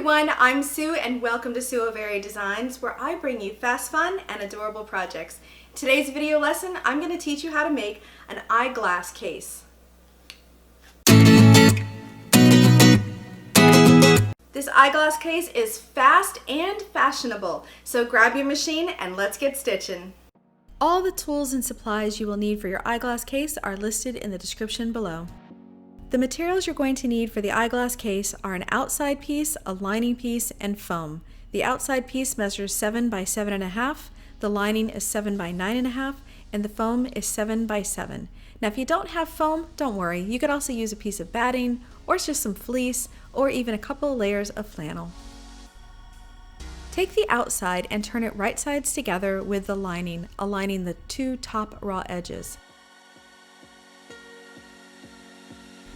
everyone, I'm Sue and welcome to Sue Designs, where I bring you fast fun and adorable projects. In today's video lesson, I'm going to teach you how to make an eyeglass case. This eyeglass case is fast and fashionable, so grab your machine and let's get stitching. All the tools and supplies you will need for your eyeglass case are listed in the description below. The materials you're going to need for the eyeglass case are an outside piece, a lining piece, and foam. The outside piece measures 7 by 7.5, the lining is 7 by 9.5, and the foam is 7 by 7. Now if you don't have foam, don't worry. You could also use a piece of batting, or just some fleece, or even a couple layers of flannel. Take the outside and turn it right sides together with the lining, aligning the two top raw edges.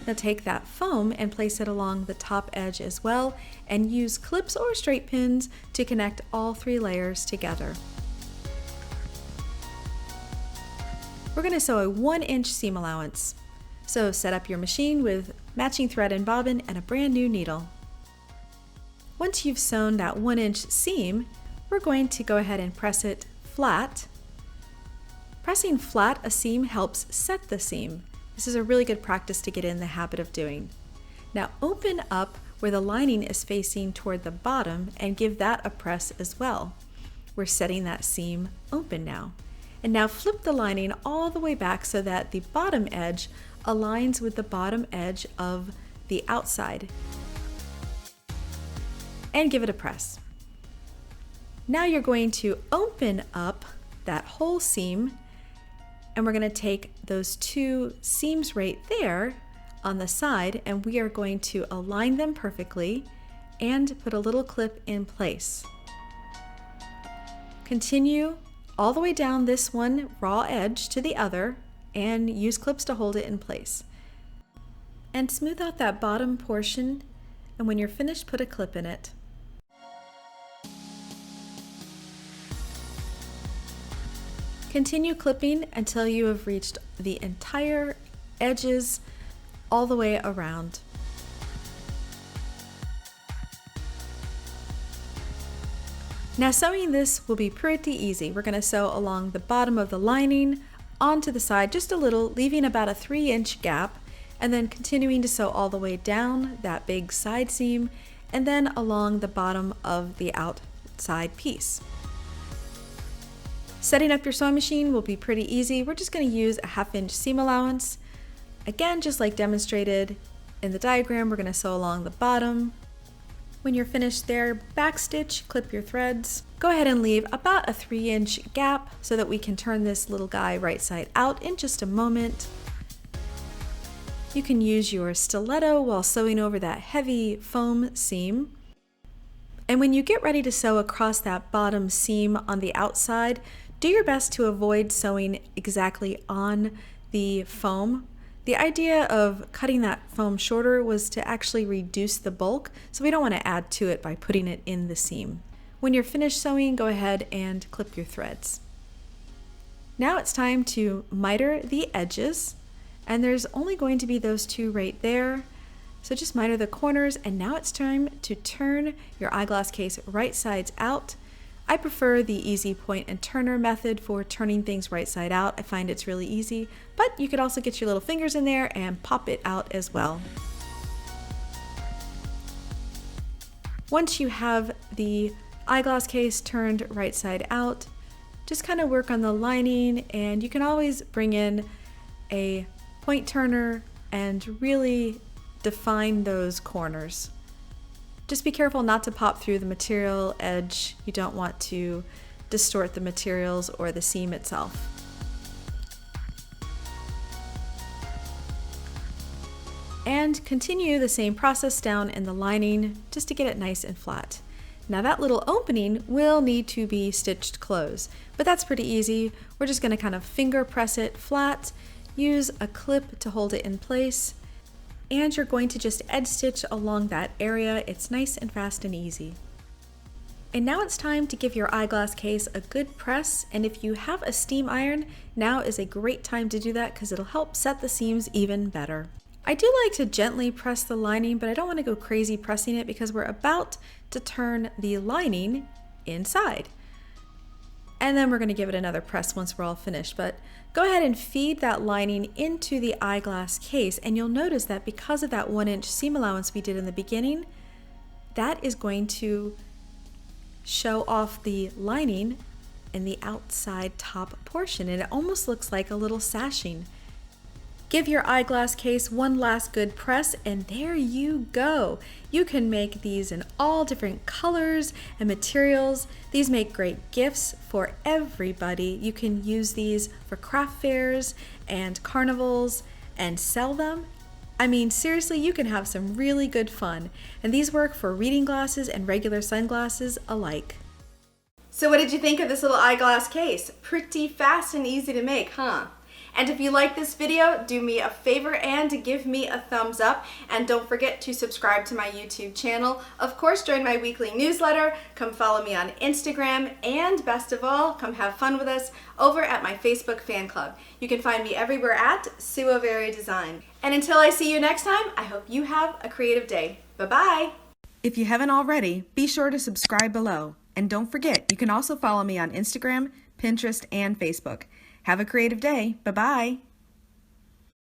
Now take that foam and place it along the top edge as well, and use clips or straight pins to connect all 3 layers together. We're going to sew a 1-inch seam allowance. So set up your machine with matching thread and bobbin and a brand new needle. Once you've sewn that 1-inch seam, we're going to go ahead and press it flat. Pressing flat a seam helps set the seam. This is a really good practice to get in the habit of doing. Now open up where the lining is facing toward the bottom and give that a press as well. We're setting that seam open now. And now flip the lining all the way back so that the bottom edge aligns with the bottom edge of the outside. And give it a press. Now you're going to open up that whole seam, and we're going to take those 2 seams right there on the side, and we are going to align them perfectly and put a little clip in place. Continue all the way down this one raw edge to the other and use clips to hold it in place. And smooth out that bottom portion, and when you're finished, put a clip in it. Continue clipping until you have reached the entire edges all the way around. Now sewing this will be pretty easy. We're going to sew along the bottom of the lining, onto the side just a little, leaving about a 3-inch gap, and then continuing to sew all the way down that big side seam, and then along the bottom of the outside piece. Setting up your sewing machine will be pretty easy. We're just going to use a 1/2-inch seam allowance. Again, just like demonstrated in the diagram, we're going to sew along the bottom. When you're finished there, backstitch, clip your threads. Go ahead and leave about a 3-inch gap so that we can turn this little guy right side out in just a moment. You can use your stiletto while sewing over that heavy foam seam. And when you get ready to sew across that bottom seam on the outside, do your best to avoid sewing exactly on the foam. The idea of cutting that foam shorter was to actually reduce the bulk, so we don't want to add to it by putting it in the seam. When you're finished sewing, go ahead and clip your threads. Now it's time to miter the edges, and there's only going to be those 2 right there. So just miter the corners, and now it's time to turn your eyeglass case right sides out. I prefer the easy point and turner method for turning things right side out. I find it's really easy, but you could also get your little fingers in there and pop it out as well. Once you have the eyeglass case turned right side out, just kind of work on the lining, and you can always bring in a point turner and really define those corners. Just be careful not to pop through the material edge. You don't want to distort the materials or the seam itself. And continue the same process down in the lining just to get it nice and flat. Now that little opening will need to be stitched closed, but that's pretty easy. We're just going to kind of finger press it flat, use a clip to hold it in place, and you're going to just edge stitch along that area. It's nice and fast and easy. And now it's time to give your eyeglass case a good press, and if you have a steam iron, now is a great time to do that because it'll help set the seams even better. I do like to gently press the lining, but I don't want to go crazy pressing it because we're about to turn the lining inside. And then we're going to give it another press once we're all finished. But go ahead and feed that lining into the eyeglass case, and you'll notice that because of that 1-inch seam allowance we did in the beginning, that is going to show off the lining in the outside top portion, and it almost looks like a little sashing. Give your eyeglass case one last good press, and there you go. You can make these in all different colors and materials. These make great gifts for everybody. You can use these for craft fairs and carnivals and sell them. I mean, seriously, you can have some really good fun. And these work for reading glasses and regular sunglasses alike. So what did you think of this little eyeglass case? Pretty fast and easy to make, huh? And if you like this video, do me a favor and give me a thumbs up. And don't forget to subscribe to my YouTube channel. Of course, join my weekly newsletter. Come follow me on Instagram. And best of all, come have fun with us over at my Facebook fan club. You can find me everywhere at Sue Very Design. And until I see you next time, I hope you have a creative day. Bye-bye. If you haven't already, be sure to subscribe below. And don't forget, you can also follow me on Instagram, Pinterest, and Facebook. Have a creative day. Bye-bye.